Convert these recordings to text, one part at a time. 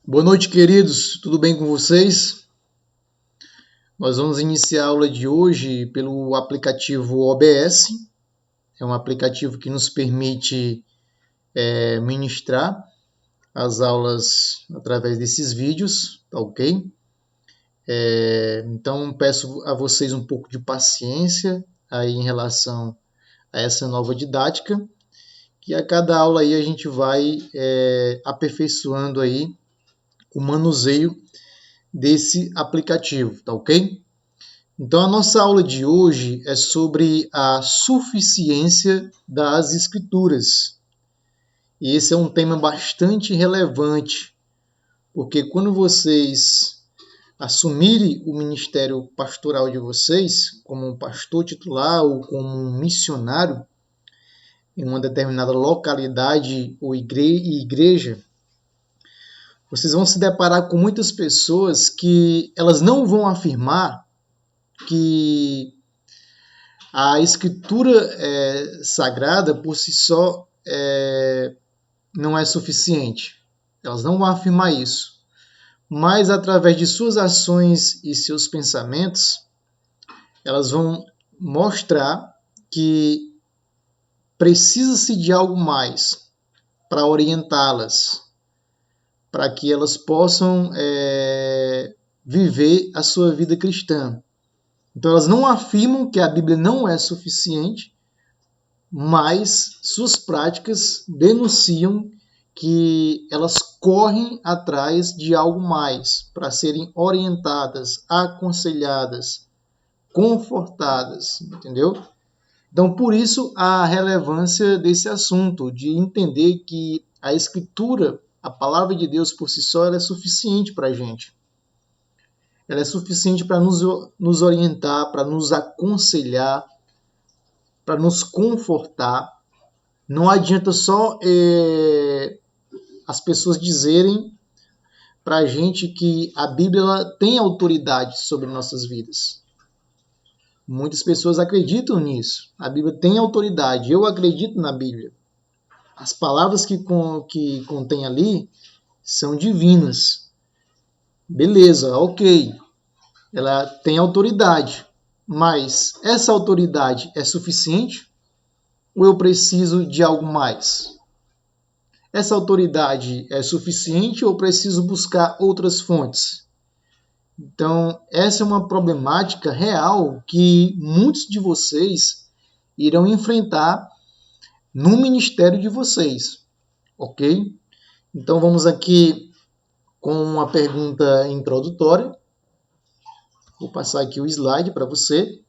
Boa noite, queridos. Tudo bem com vocês? Nós vamos iniciar a aula de hoje pelo aplicativo OBS. É um aplicativo que nos permite ministrar as aulas através desses vídeos, tá ok? Então, peço a vocês um pouco de paciência aí em relação a essa nova didática, que a cada aula aí a gente vai aperfeiçoando aí o manuseio desse aplicativo, tá ok? Então, a nossa aula de hoje é sobre a suficiência das Escrituras. E esse é um tema bastante relevante, porque quando vocês assumirem o ministério pastoral de vocês, como um pastor titular ou como um missionário em uma determinada localidade ou igreja, vocês vão se deparar com muitas pessoas que elas não vão afirmar que a escritura sagrada por si só não é suficiente. Elas não vão afirmar isso. Mas através de suas ações e seus pensamentos, elas vão mostrar que precisa-se de algo mais para orientá-las, para que elas possam viver a sua vida cristã. Então elas não afirmam que a Bíblia não é suficiente, mas suas práticas denunciam que elas correm atrás de algo mais para serem orientadas, aconselhadas, confortadas, entendeu? Então, por isso a relevância desse assunto, de entender que a Escritura, a palavra de Deus por si só, ela é suficiente para a gente. Ela é suficiente para nos orientar, para nos aconselhar, para nos confortar. Não adianta só as pessoas dizerem para a gente que a Bíblia ela tem autoridade sobre nossas vidas. Muitas pessoas acreditam nisso. A Bíblia tem autoridade. Eu acredito na Bíblia. As palavras que contém ali são divinas. Beleza, ok. Ela tem autoridade. Mas essa autoridade é suficiente? Ou eu preciso de algo mais? Essa autoridade é suficiente ou preciso buscar outras fontes? Então, essa é uma problemática real que muitos de vocês irão enfrentar no ministério de vocês, ok? Então, vamos aqui com uma pergunta introdutória. Vou passar aqui o slide para você.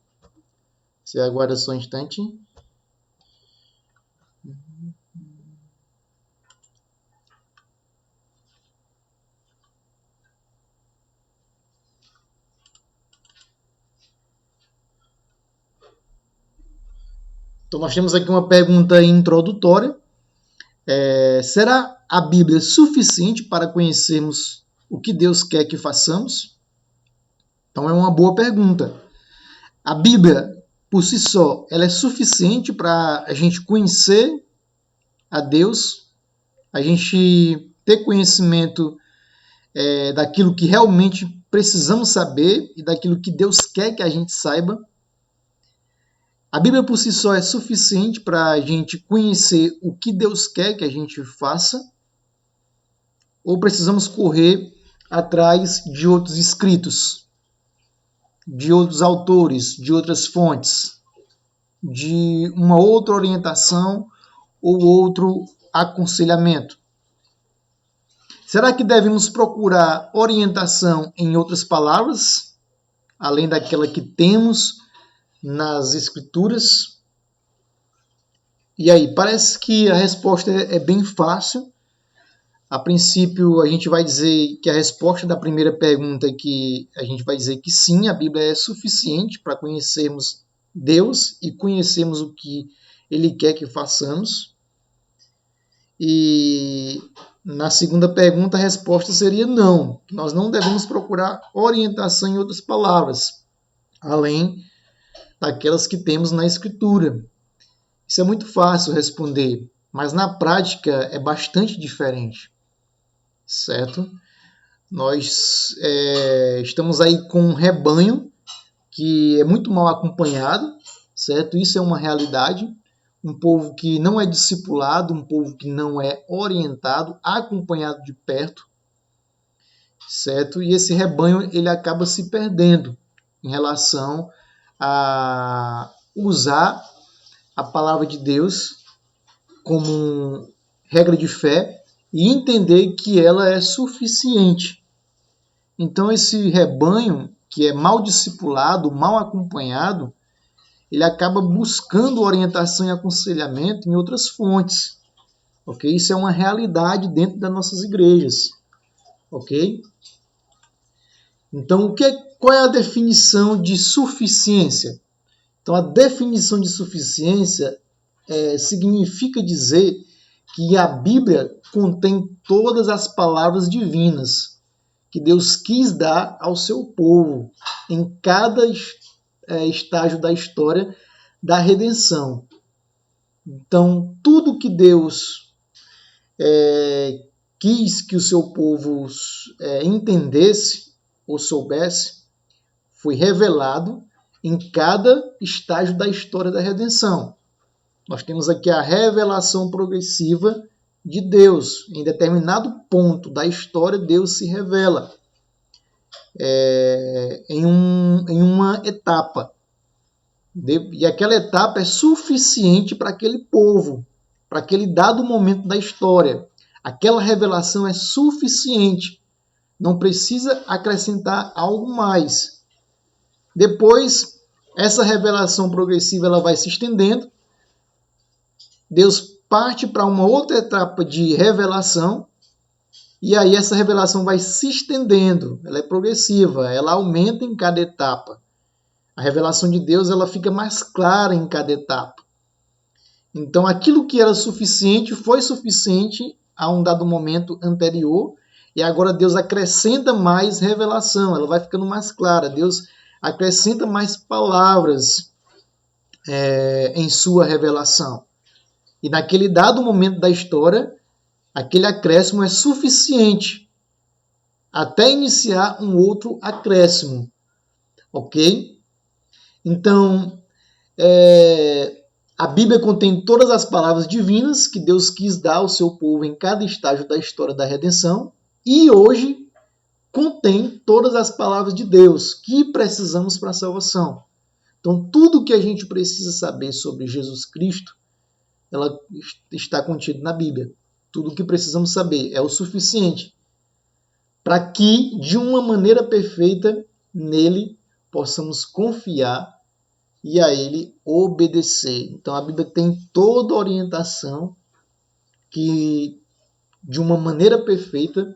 Você aguarda só um instante. Então, nós temos aqui uma pergunta introdutória. Será a Bíblia suficiente para conhecermos o que Deus quer que façamos? Então, é uma boa pergunta. A Bíblia, por si só, ela é suficiente para a gente conhecer a Deus, a gente ter conhecimento daquilo que realmente precisamos saber e daquilo que Deus quer que a gente saiba. A Bíblia por si só é suficiente para a gente conhecer o que Deus quer que a gente faça? Ou precisamos correr atrás de outros escritos, de outros autores, de outras fontes, de uma outra orientação ou outro aconselhamento? Será que devemos procurar orientação em outras palavras, além daquela que temos nas Escrituras? E aí, parece que a resposta é bem fácil. A princípio, a gente vai dizer que a resposta da primeira pergunta é que a gente vai dizer que sim, a Bíblia é suficiente para conhecermos Deus e conhecermos o que Ele quer que façamos. E na segunda pergunta, a resposta seria não. Nós não devemos procurar orientação em outras palavras, além daquelas que temos na Escritura. Isso é muito fácil responder, mas na prática é bastante diferente, certo? Nós estamos aí com um rebanho que é muito mal acompanhado, certo? Isso é uma realidade. Um povo que não é discipulado, um povo que não é orientado, acompanhado de perto, certo? E esse rebanho ele acaba se perdendo em relação a usar a palavra de Deus como regra de fé e entender que ela é suficiente. Então esse rebanho que é mal discipulado, mal acompanhado, ele acaba buscando orientação e aconselhamento em outras fontes, ok? Isso é uma realidade dentro das nossas igrejas, ok? Então, qual é a definição de suficiência? Então, a definição de suficiência significa dizer que a Bíblia contém todas as palavras divinas que Deus quis dar ao seu povo em cada estágio da história da redenção. Então, tudo que Deus quis que o seu povo entendesse ou soubesse foi revelado em cada estágio da história da redenção. Nós temos aqui a revelação progressiva de Deus. Em determinado ponto da história, Deus se revela em uma etapa. E aquela etapa é suficiente para aquele povo, para aquele dado momento da história. Aquela revelação é suficiente. Não precisa acrescentar algo mais. Depois, essa revelação progressiva ela vai se estendendo. Deus parte para uma outra etapa de revelação. E aí essa revelação vai se estendendo. Ela é progressiva, ela aumenta em cada etapa. A revelação de Deus ela fica mais clara em cada etapa. Então, aquilo que era suficiente foi suficiente a um dado momento anterior, e agora Deus acrescenta mais revelação, ela vai ficando mais clara. Deus acrescenta mais palavras em sua revelação. E naquele dado momento da história, aquele acréscimo é suficiente até iniciar um outro acréscimo. Ok? Então, a Bíblia contém todas as palavras divinas que Deus quis dar ao seu povo em cada estágio da história da redenção. E hoje contém todas as palavras de Deus que precisamos para a salvação. Então, tudo que a gente precisa saber sobre Jesus Cristo, ela está contido na Bíblia. Tudo o que precisamos saber é o suficiente para que, de uma maneira perfeita, nele possamos confiar e a ele obedecer. Então, a Bíblia tem toda a orientação que, de uma maneira perfeita,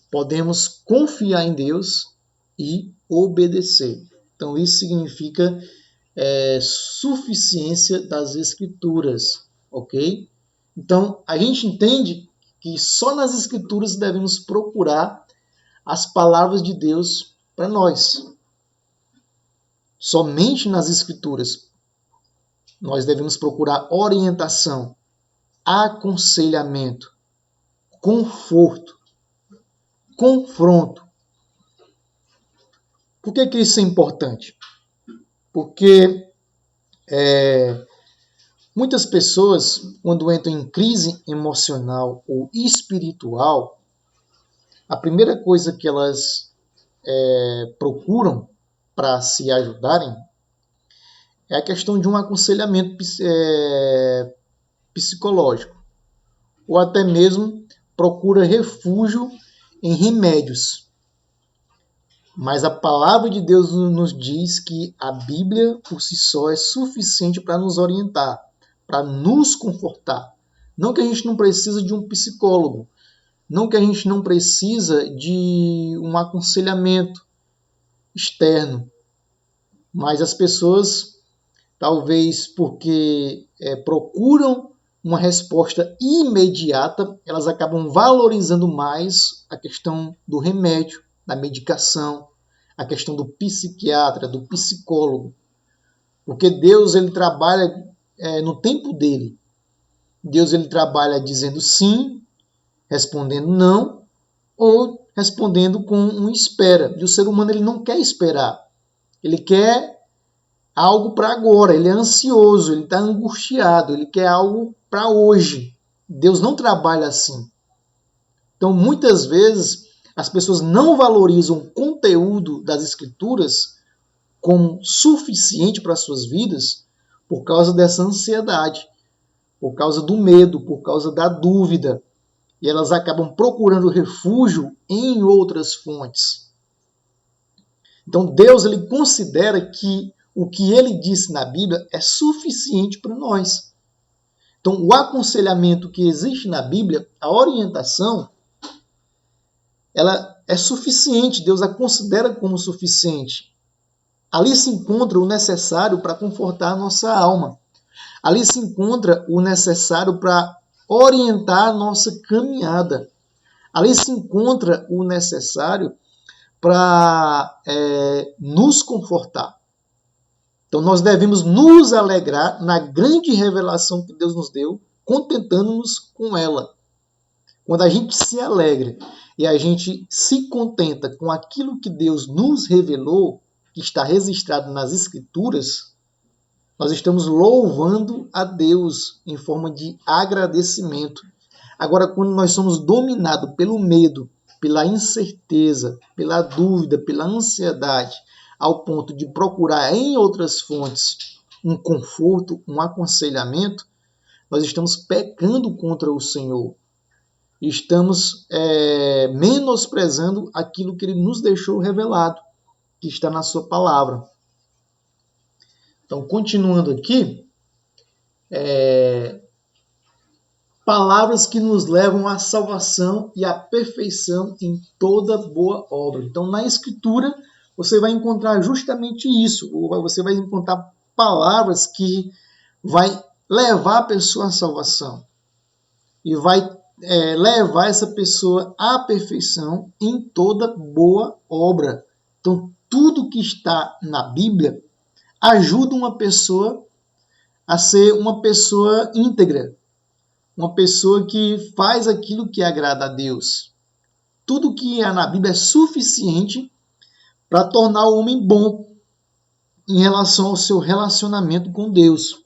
podemos confiar em Deus e obedecer. Então, isso significa suficiência das Escrituras, ok? Então, a gente entende que só nas Escrituras devemos procurar as palavras de Deus para nós. Somente nas Escrituras nós devemos procurar orientação, aconselhamento, conforto, confronto. Por que isso é importante? Porque muitas pessoas, quando entram em crise emocional ou espiritual, a primeira coisa que elas procuram para se ajudarem é a questão de um aconselhamento psicológico, ou até mesmo procura refúgio em remédios. Mas a palavra de Deus nos diz que a Bíblia por si só é suficiente para nos orientar, para nos confortar. Não que a gente não precisa de um psicólogo, não que a gente não precisa de um aconselhamento externo, mas as pessoas, talvez porque procuram uma resposta imediata, elas acabam valorizando mais a questão do remédio, da medicação, a questão do psiquiatra, do psicólogo. Porque Deus ele trabalha no tempo dele. Deus ele trabalha dizendo sim, respondendo não, ou respondendo com um espera. E o ser humano ele não quer esperar. Ele quer algo para agora. Ele é ansioso, ele está angustiado, ele quer algo para hoje. Deus não trabalha assim. Então, muitas vezes, as pessoas não valorizam o conteúdo das Escrituras como suficiente para as suas vidas por causa dessa ansiedade, por causa do medo, por causa da dúvida. E elas acabam procurando refúgio em outras fontes. Então, Deus ele considera que o que ele disse na Bíblia é suficiente para nós. Então, o aconselhamento que existe na Bíblia, a orientação, ela é suficiente, Deus a considera como suficiente. Ali se encontra o necessário para confortar a nossa alma. Ali se encontra o necessário para orientar a nossa caminhada. Ali se encontra o necessário para nos confortar. Então nós devemos nos alegrar na grande revelação que Deus nos deu, contentando-nos com ela. Quando a gente se alegra e a gente se contenta com aquilo que Deus nos revelou, que está registrado nas Escrituras, nós estamos louvando a Deus em forma de agradecimento. Agora, quando nós somos dominados pelo medo, pela incerteza, pela dúvida, pela ansiedade, ao ponto de procurar em outras fontes um conforto, um aconselhamento, nós estamos pecando contra o Senhor. Estamos menosprezando aquilo que Ele nos deixou revelado, que está na sua palavra. Então, continuando aqui, palavras que nos levam à salvação e à perfeição em toda boa obra. Então, na Escritura, você vai encontrar justamente isso. Você vai encontrar palavras que vai levar a pessoa à salvação e vai levar essa pessoa à perfeição em toda boa obra. Então, tudo que está na Bíblia ajuda uma pessoa a ser uma pessoa íntegra, uma pessoa que faz aquilo que agrada a Deus. Tudo que há na Bíblia é suficiente para tornar o homem bom em relação ao seu relacionamento com Deus.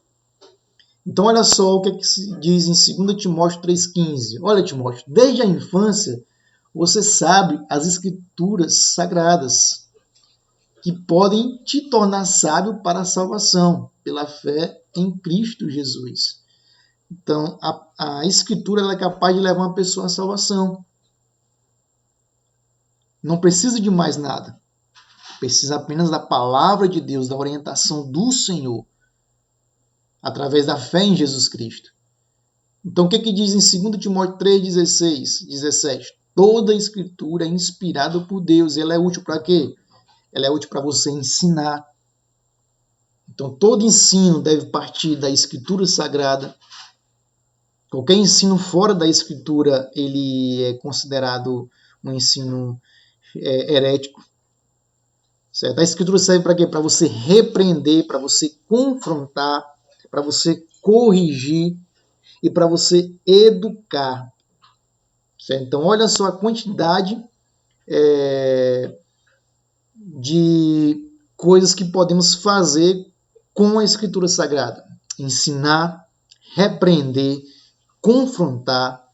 Então, olha só o que, se diz em 2 Timóteo 3,15. Olha, Timóteo, desde a infância você sabe as Escrituras sagradas que podem te tornar sábio para a salvação pela fé em Cristo Jesus. Então, a Escritura ela é capaz de levar uma pessoa à salvação. Não precisa de mais nada. Precisa apenas da palavra de Deus, da orientação do Senhor, através da fé em Jesus Cristo. Então, o que diz em 2 Timóteo 3,16, 17? Toda a Escritura é inspirada por Deus. E ela é útil para quê? Ela é útil para você ensinar. Então, todo ensino deve partir da Escritura Sagrada. Qualquer ensino fora da Escritura, ele é considerado um ensino herético. Certo? A Escritura serve para quê? Para você repreender, para você confrontar, para você corrigir e para você educar. Certo? Então, olha só a quantidade de coisas que podemos fazer com a Escritura Sagrada. Ensinar, repreender, confrontar,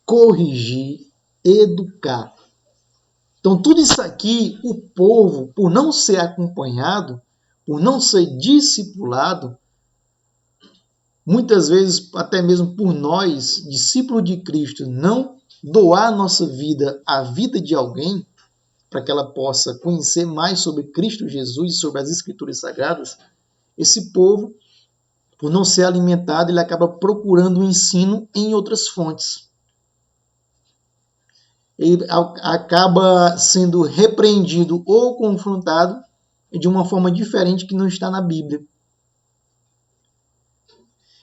corrigir, educar. Então, tudo isso aqui, o povo, por não ser acompanhado, por não ser discipulado, muitas vezes, até mesmo por nós, discípulos de Cristo, não doar nossa vida à vida de alguém, para que ela possa conhecer mais sobre Cristo Jesus e sobre as Escrituras Sagradas, esse povo, por não ser alimentado, ele acaba procurando o ensino em outras fontes. Ele acaba sendo repreendido ou confrontado de uma forma diferente que não está na Bíblia.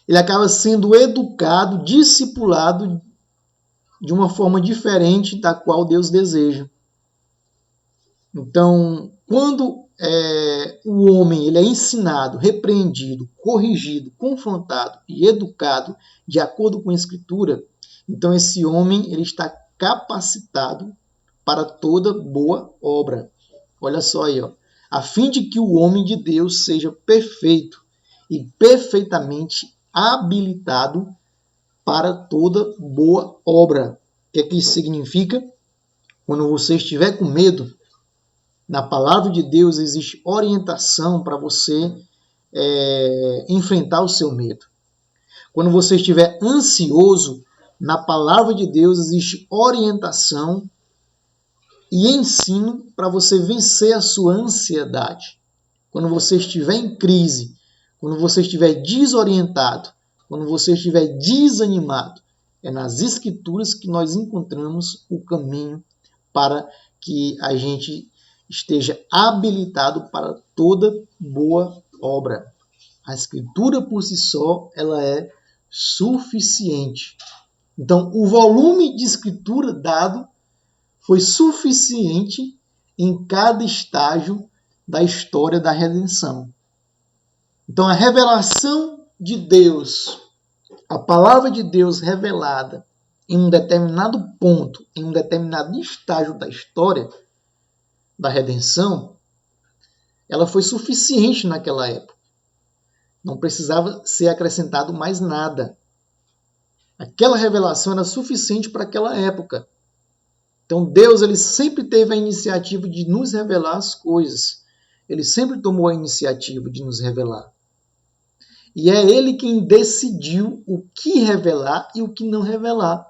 Ele acaba sendo educado, discipulado de uma forma diferente da qual Deus deseja. Então, quando o homem ele é ensinado, repreendido, corrigido, confrontado e educado de acordo com a Escritura, então esse homem ele está capacitado para toda boa obra. Olha só aí, ó. A fim de que o homem de Deus seja perfeito e perfeitamente habilitado para toda boa obra. O que é que isso significa? Quando você estiver com medo, na palavra de Deus existe orientação para você enfrentar o seu medo. Quando você estiver ansioso, na palavra de Deus existe orientação e ensino para você vencer a sua ansiedade. Quando você estiver em crise, quando você estiver desorientado, quando você estiver desanimado, é nas Escrituras que nós encontramos o caminho para que a gente esteja habilitado para toda boa obra. A Escritura por si só, ela é suficiente. Então, o volume de Escritura dado foi suficiente em cada estágio da história da redenção. Então, a revelação de Deus, a palavra de Deus revelada em um determinado ponto, em um determinado estágio da história da redenção, ela foi suficiente naquela época. Não precisava ser acrescentado mais nada. Aquela revelação era suficiente para aquela época. Então Deus ele sempre teve a iniciativa de nos revelar as coisas. Ele sempre tomou a iniciativa de nos revelar. E é Ele quem decidiu o que revelar e o que não revelar.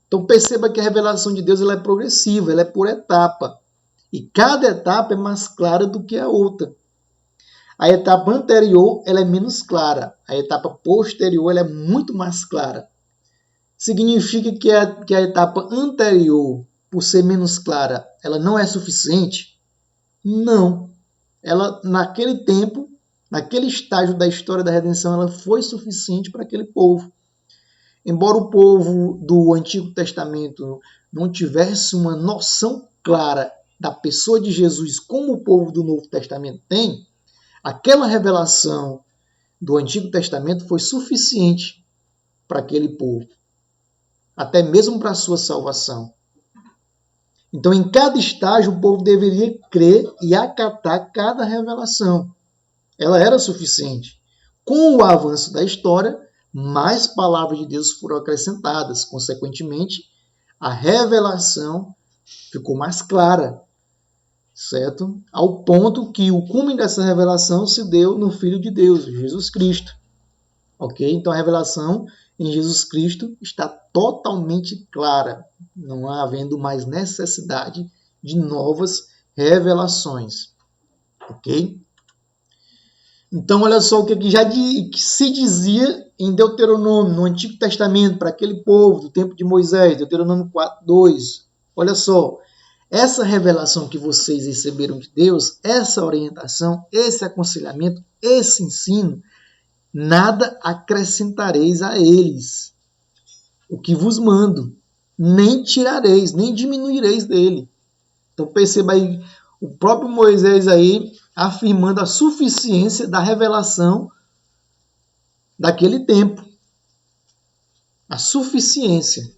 Então perceba que a revelação de Deus ela é progressiva, ela é por etapa. E cada etapa é mais clara do que a outra. A etapa anterior ela é menos clara. A etapa posterior ela é muito mais clara. Significa que a etapa anterior, por ser menos clara, ela não é suficiente? Não. Ela, naquele tempo, naquele estágio da história da redenção, ela foi suficiente para aquele povo. Embora o povo do Antigo Testamento não tivesse uma noção clara da pessoa de Jesus como o povo do Novo Testamento tem, aquela revelação do Antigo Testamento foi suficiente para aquele povo, até mesmo para a sua salvação. Então, em cada estágio, o povo deveria crer e acatar cada revelação. Ela era suficiente. Com o avanço da história, mais palavras de Deus foram acrescentadas. Consequentemente, a revelação ficou mais clara, certo? Ao ponto que o cume dessa revelação se deu no Filho de Deus, Jesus Cristo. Ok? Então, a revelação em Jesus Cristo está totalmente clara, não há havendo mais necessidade de novas revelações. Ok? Então, olha só o que se dizia em Deuteronômio, no Antigo Testamento, para aquele povo do tempo de Moisés, Deuteronômio 4:2. Olha só, essa revelação que vocês receberam de Deus, essa orientação, esse aconselhamento, esse ensino, nada acrescentareis a eles, o que vos mando, nem tirareis, nem diminuireis dele. Então perceba aí, o próprio Moisés aí afirmando a suficiência da revelação daquele tempo. A suficiência.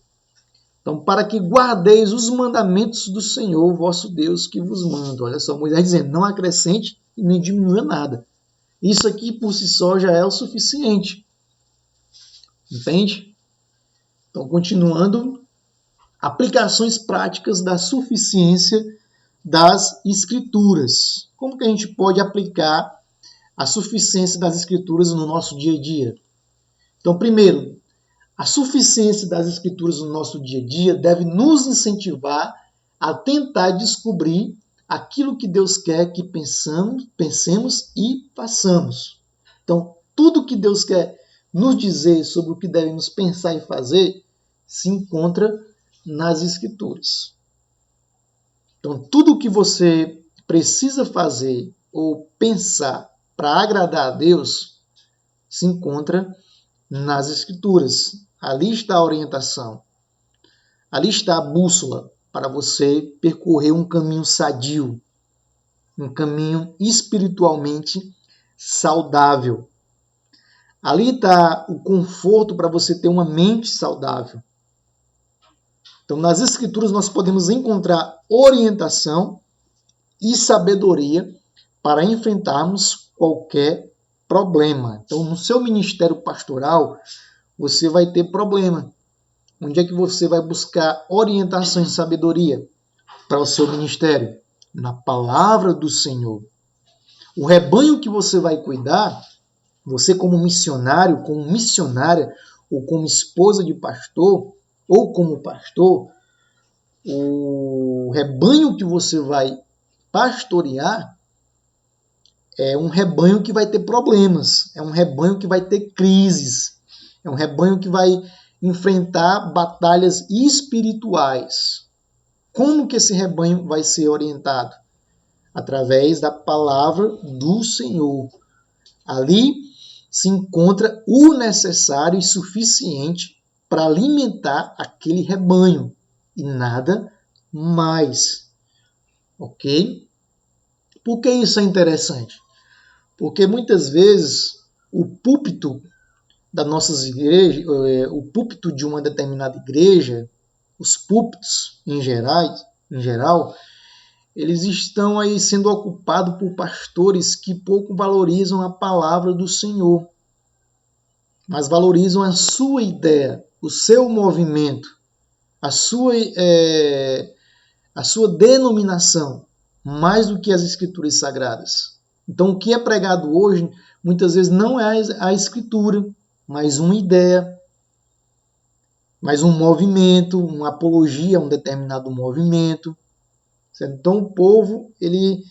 Então, para que guardeis os mandamentos do Senhor, vosso Deus, que vos manda. Olha só, Moisés dizendo, não acrescente e nem diminua nada. Isso aqui, por si só, já é o suficiente. Entende? Então, continuando, aplicações práticas da suficiência das Escrituras. Como que a gente pode aplicar a suficiência das Escrituras no nosso dia a dia? Então, primeiro, a suficiência das Escrituras no nosso dia a dia deve nos incentivar a tentar descobrir aquilo que Deus quer que pensemos e façamos. Então, tudo que Deus quer nos dizer sobre o que devemos pensar e fazer se encontra nas Escrituras. Então, tudo o que você precisa fazer ou pensar para agradar a Deus se encontra nas Escrituras. Ali está a orientação. Ali está a bússola para você percorrer um caminho sadio, um caminho espiritualmente saudável. Ali está o conforto para você ter uma mente saudável. Então, nas Escrituras, nós podemos encontrar orientação e sabedoria para enfrentarmos qualquer problema. Então, no seu ministério pastoral, você vai ter problema. Onde é que você vai buscar orientação e sabedoria para o seu ministério? Na palavra do Senhor. O rebanho que você vai cuidar, você como missionário, como missionária, ou como esposa de pastor, ou como pastor, o rebanho que você vai pastorear é um rebanho que vai ter problemas, é um rebanho que vai ter crises, é um rebanho que vai enfrentar batalhas espirituais. Como que esse rebanho vai ser orientado? Através da palavra do Senhor. Ali se encontra o necessário e suficiente para alimentar aquele rebanho e nada mais. Ok? Por que isso é interessante? Porque muitas vezes o púlpito das nossas igrejas, o púlpito de uma determinada igreja, os púlpitos em geral, eles estão aí sendo ocupados por pastores que pouco valorizam a palavra do Senhor, mas valorizam a sua ideia, o seu movimento, a sua denominação, mais do que as escrituras sagradas. Então, o que é pregado hoje, muitas vezes não é a escritura, mas uma ideia, mas um movimento, uma apologia a um determinado movimento. Certo? Então, o povo ele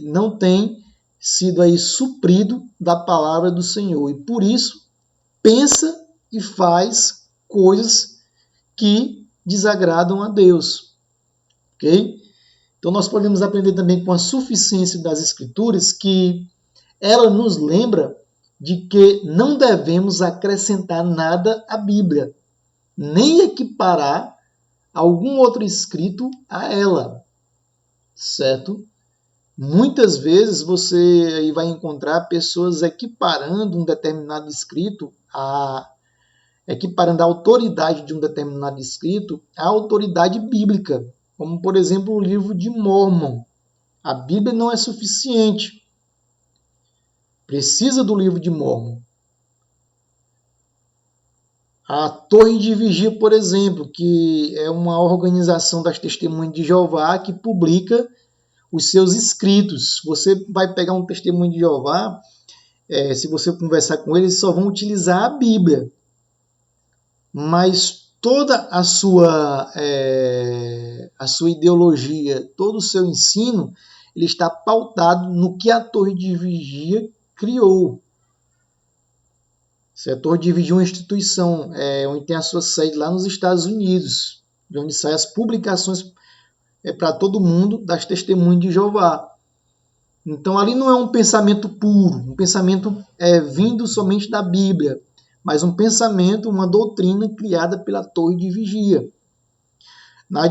não tem sido aí suprido da palavra do Senhor e por isso pensa e faz coisas que desagradam a Deus. Ok? Então nós podemos aprender também com a suficiência das Escrituras que ela nos lembra de que não devemos acrescentar nada à Bíblia, nem equiparar algum outro escrito a ela, certo? Muitas vezes você aí vai encontrar pessoas equiparando um determinado escrito equiparando a autoridade de um determinado escrito à autoridade bíblica, como por exemplo o livro de Mórmon. A Bíblia não é suficiente. Precisa do livro de Mórmon. A Torre de Vigia, por exemplo, que é uma organização das Testemunhas de Jeová que publica os seus escritos. Você vai pegar um testemunho de Jeová, se você conversar com eles só vão utilizar a Bíblia. Mas toda a sua ideologia, todo o seu ensino, ele está pautado no que a Torre de Vigia criou. A Torre de Vigia é uma instituição onde tem a sua sede lá nos Estados Unidos, de onde saem as publicações para todo mundo das Testemunhas de Jeová. Então ali não é um pensamento puro, um pensamento vindo somente da Bíblia, mas um pensamento, uma doutrina criada pela Torre de Vigia. Na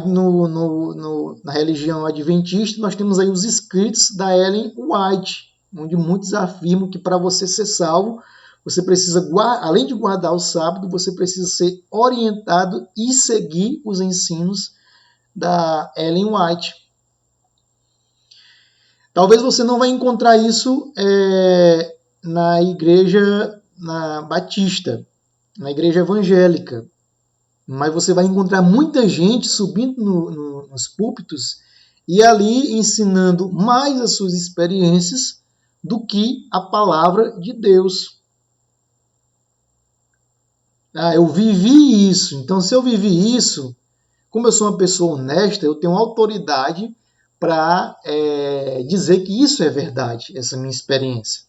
religião adventista, nós temos aí os escritos da Ellen White, onde muitos afirmam que para você ser salvo, você precisa, além de guardar o sábado, você precisa ser orientado e seguir os ensinos da Ellen White. Talvez você não vai encontrar isso na igreja batista, na igreja evangélica, mas você vai encontrar muita gente subindo nos púlpitos e ali ensinando mais as suas experiências do que a palavra de Deus. Eu vivi isso, então se eu vivi isso, como eu sou uma pessoa honesta, eu tenho autoridade para dizer que isso é verdade, essa minha experiência.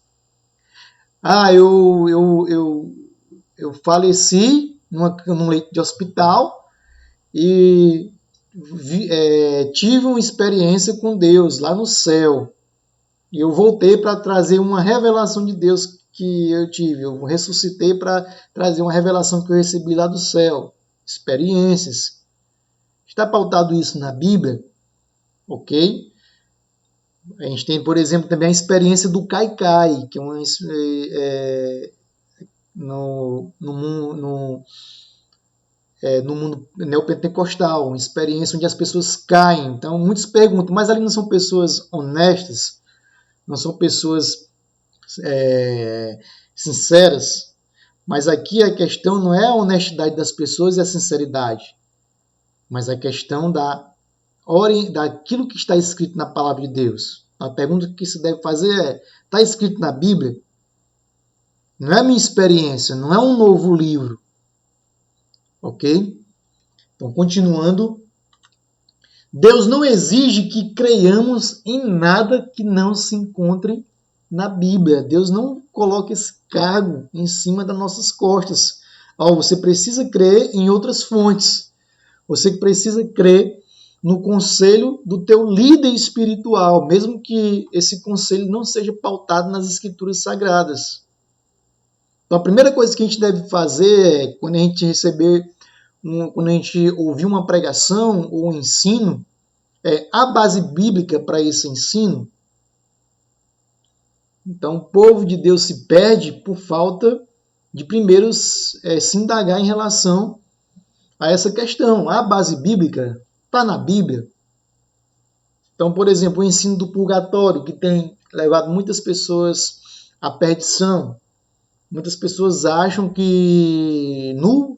Eu faleci num leito de hospital e tive uma experiência com Deus lá no céu. E eu voltei para trazer uma revelação de Deus que eu tive. Eu ressuscitei para trazer uma revelação que eu recebi lá do céu. Experiências. Está pautado isso na Bíblia? Ok? A gente tem, por exemplo, também a experiência do Kaikai, que é no mundo neopentecostal, uma experiência onde as pessoas caem. Então, muitos perguntam, mas ali não são pessoas honestas? Não são pessoas sinceras? Mas aqui a questão não é a honestidade das pessoas e a sinceridade, mas a questão daquilo que está escrito na palavra de Deus. A pergunta que se deve fazer é, está escrito na Bíblia? Não é a minha experiência, não é um novo livro. Ok? Então, continuando, Deus não exige que creiamos em nada que não se encontre na Bíblia. Deus não coloca esse cargo em cima das nossas costas. Você precisa crer em outras fontes. Você precisa crer no conselho do teu líder espiritual, mesmo que esse conselho não seja pautado nas Escrituras Sagradas. Então, a primeira coisa que a gente deve fazer é, quando a gente ouvir uma pregação ou um ensino, a base bíblica para esse ensino. Então, o povo de Deus se perde por falta de primeiro se indagar em relação a essa questão. A base bíblica está na Bíblia. Então, por exemplo, o ensino do purgatório, que tem levado muitas pessoas à perdição. Muitas pessoas acham que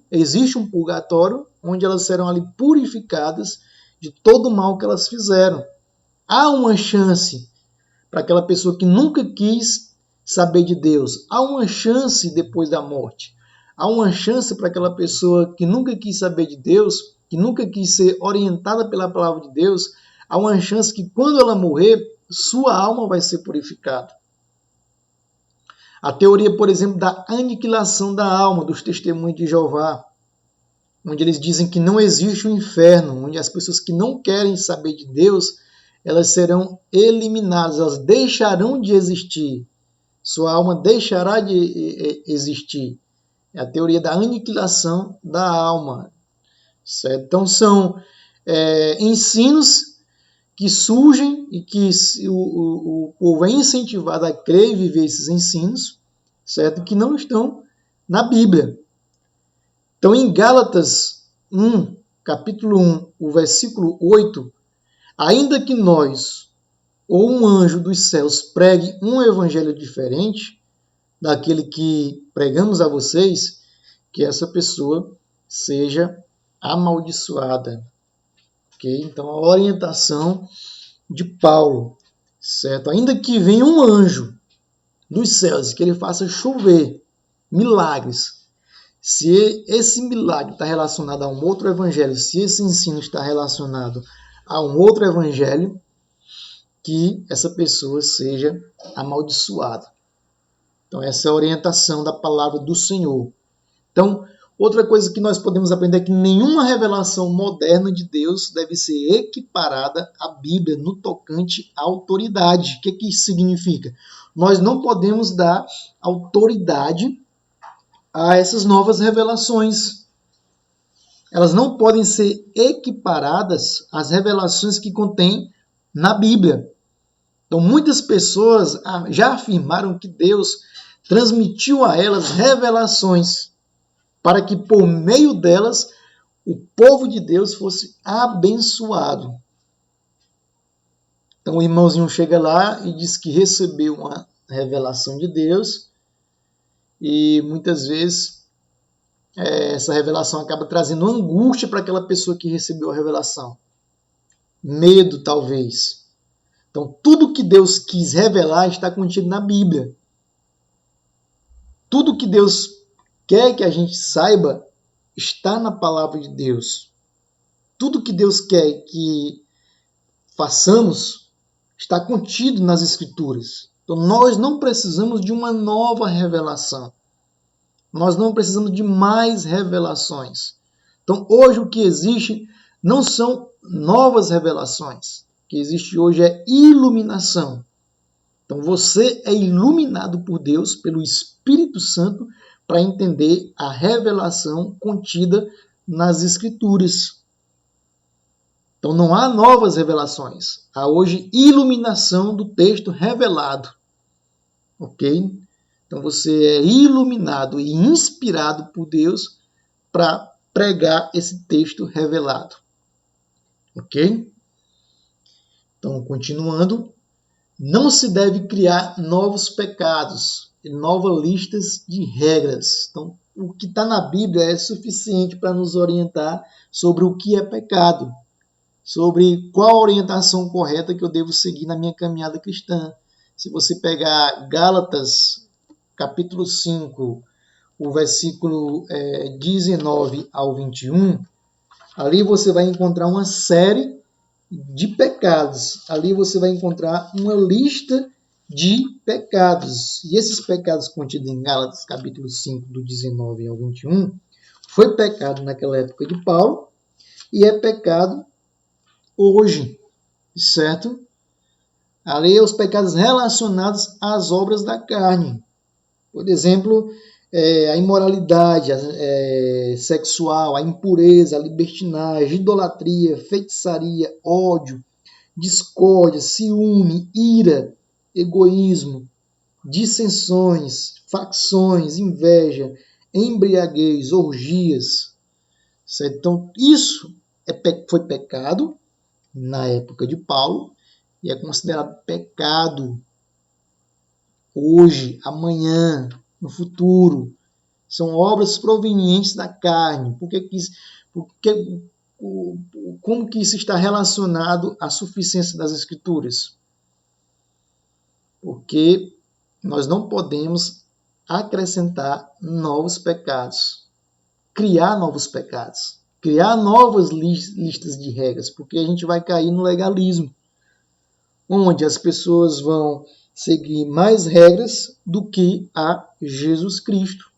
existe um purgatório onde elas serão ali purificadas de todo o mal que elas fizeram. Há uma chance para aquela pessoa que nunca quis saber de Deus. Há uma chance depois da morte. Há uma chance para aquela pessoa que nunca quis saber de Deus, que nunca quis ser orientada pela palavra de Deus. Há uma chance que quando ela morrer, sua alma vai ser purificada. A teoria, por exemplo, da aniquilação da alma dos testemunhos de Jeová, onde eles dizem que não existe um inferno, onde as pessoas que não querem saber de Deus, elas serão eliminadas, elas deixarão de existir. Sua alma deixará de existir. É a teoria da aniquilação da alma. Certo? Então, são ensinos que surgem e que o povo é incentivado a crer e viver esses ensinos, certo? Que não estão na Bíblia. Então, em Gálatas 1, capítulo 1, o versículo 8, ainda que nós ou um anjo dos céus pregue um evangelho diferente daquele que pregamos a vocês, que essa pessoa seja amaldiçoada. Então, a orientação de Paulo, certo? Ainda que venha um anjo dos céus e que ele faça chover milagres, se esse milagre está relacionado a um outro evangelho, se esse ensino está relacionado a um outro evangelho, que essa pessoa seja amaldiçoada. Então, essa é a orientação da palavra do Senhor. Então, outra coisa que nós podemos aprender é que nenhuma revelação moderna de Deus deve ser equiparada à Bíblia no tocante à autoridade. O que isso significa? Nós não podemos dar autoridade a essas novas revelações. Elas não podem ser equiparadas às revelações que contém na Bíblia. Então, muitas pessoas já afirmaram que Deus transmitiu a elas revelações para que por meio delas o povo de Deus fosse abençoado. Então o irmãozinho chega lá e diz que recebeu uma revelação de Deus e muitas vezes essa revelação acaba trazendo angústia para aquela pessoa que recebeu a revelação. Medo, talvez. Então tudo que Deus quis revelar está contido na Bíblia. Tudo que Deus quer que a gente saiba está na palavra de Deus. Tudo que Deus quer que façamos está contido nas Escrituras. Então nós não precisamos de uma nova revelação. Nós não precisamos de mais revelações. Então hoje o que existe não são novas revelações. O que existe hoje é iluminação. Então você é iluminado por Deus, pelo Espírito Santo, para entender a revelação contida nas Escrituras. Então não há novas revelações. Há hoje iluminação do texto revelado. Ok? Então você é iluminado e inspirado por Deus para pregar esse texto revelado. Ok? Então, continuando, não se deve criar novos pecados e novas listas de regras. Então, o que está na Bíblia é suficiente para nos orientar sobre o que é pecado, sobre qual a orientação correta que eu devo seguir na minha caminhada cristã. Se você pegar Gálatas, capítulo 5, o versículo 19 ao 21, ali você vai encontrar uma série de pecados. Ali você vai encontrar uma lista de pecados. E esses pecados contidos em Gálatas, capítulo 5, do 19 ao 21, foi pecado naquela época de Paulo e é pecado hoje, certo? Ali os pecados relacionados às obras da carne. Por exemplo, a imoralidade sexual, a impureza, a libertinagem, idolatria, feitiçaria, ódio, discórdia, ciúme, ira, egoísmo, dissensões, facções, inveja, embriaguez, orgias. Certo? Então, isso foi pecado na época de Paulo e é considerado pecado hoje, amanhã, no futuro. São obras provenientes da carne. Como que isso está relacionado à suficiência das Escrituras? Porque nós não podemos acrescentar novos pecados, criar novos pecados, criar novas listas de regras, porque a gente vai cair no legalismo, onde as pessoas vão seguir mais regras do que a Jesus Cristo.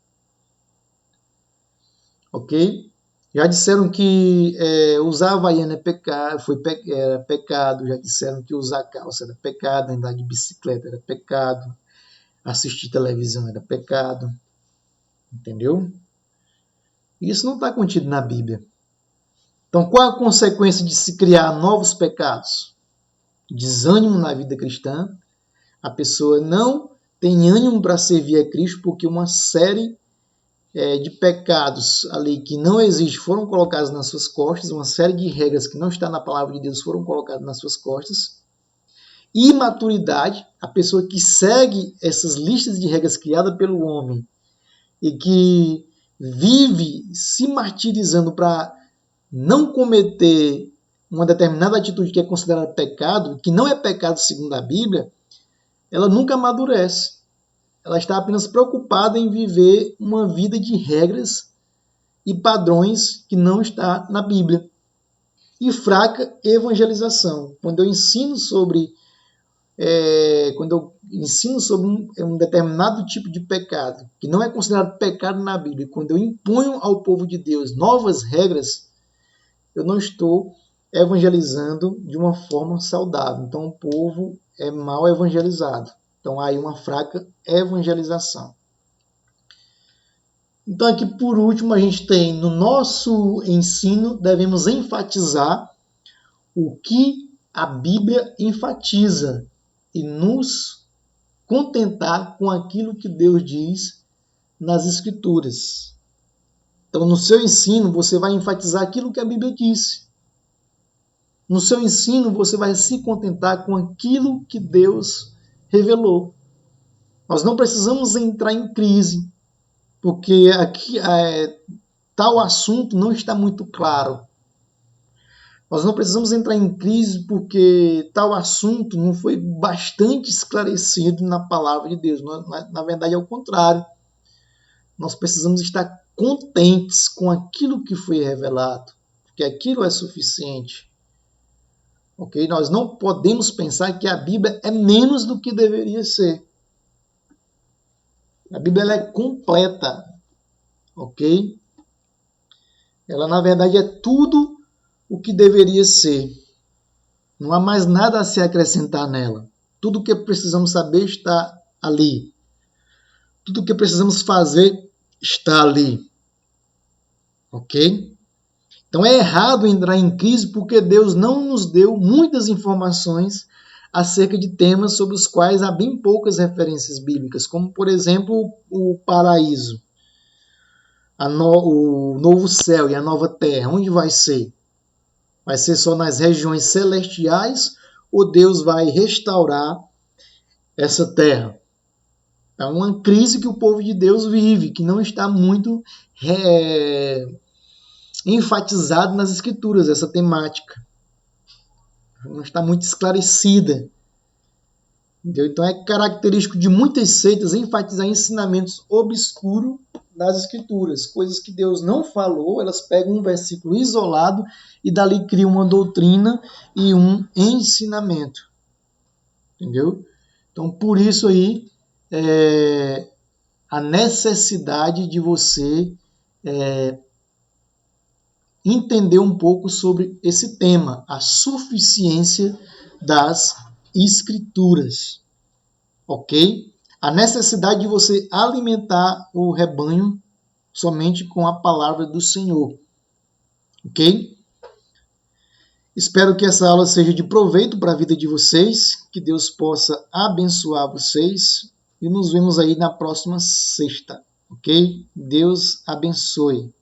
Ok? Já disseram que usar Havaiana era pecado, já disseram que usar calça era pecado, andar de bicicleta era pecado, assistir televisão era pecado. Entendeu? Isso não está contido na Bíblia. Então, qual a consequência de se criar novos pecados? Desânimo na vida cristã. A pessoa não tem ânimo para servir a Cristo porque uma série de pecados ali que não existem foram colocados nas suas costas, uma série de regras que não está na palavra de Deus foram colocadas nas suas costas. Imaturidade, a pessoa que segue essas listas de regras criadas pelo homem e que vive se martirizando para não cometer uma determinada atitude que é considerada pecado, que não é pecado segundo a Bíblia, ela nunca amadurece. Ela está apenas preocupada em viver uma vida de regras e padrões que não está na Bíblia. E fraca evangelização. Quando eu ensino sobre um determinado tipo de pecado, que não é considerado pecado na Bíblia, quando eu imponho ao povo de Deus novas regras, eu não estou evangelizando de uma forma saudável. Então o povo é mal evangelizado. Então há aí uma fraca evangelização. Então aqui por último a gente tem no nosso ensino devemos enfatizar o que a Bíblia enfatiza e nos contentar com aquilo que Deus diz nas Escrituras. Então no seu ensino você vai enfatizar aquilo que a Bíblia disse. No seu ensino você vai se contentar com aquilo que Deus revelou. Nós não precisamos entrar em crise, porque aqui tal assunto não está muito claro. Nós não precisamos entrar em crise porque tal assunto não foi bastante esclarecido na palavra de Deus. Na verdade, é o contrário. Nós precisamos estar contentes com aquilo que foi revelado, porque aquilo é suficiente. Ok? Nós não podemos pensar que a Bíblia é menos do que deveria ser. A Bíblia ela é completa, ok? Ela, na verdade, é tudo o que deveria ser. Não há mais nada a se acrescentar nela. Tudo o que precisamos saber está ali. Tudo o que precisamos fazer está ali. Ok? Então é errado entrar em crise porque Deus não nos deu muitas informações acerca de temas sobre os quais há bem poucas referências bíblicas, como, por exemplo, o paraíso. o novo céu e a nova terra, onde vai ser? Vai ser só nas regiões celestiais ou Deus vai restaurar essa terra? É uma crise que o povo de Deus vive, que não está muito enfatizado nas escrituras, essa temática. Não está muito esclarecida. Entendeu? Então é característico de muitas seitas enfatizar ensinamentos obscuros das escrituras, coisas que Deus não falou, elas pegam um versículo isolado e dali criam uma doutrina e um ensinamento. Entendeu? Então por isso aí a necessidade de você entender um pouco sobre esse tema, a suficiência das escrituras, ok? A necessidade de você alimentar o rebanho somente com a palavra do Senhor, ok? Espero que essa aula seja de proveito para a vida de vocês, que Deus possa abençoar vocês e nos vemos aí na próxima sexta, ok? Deus abençoe.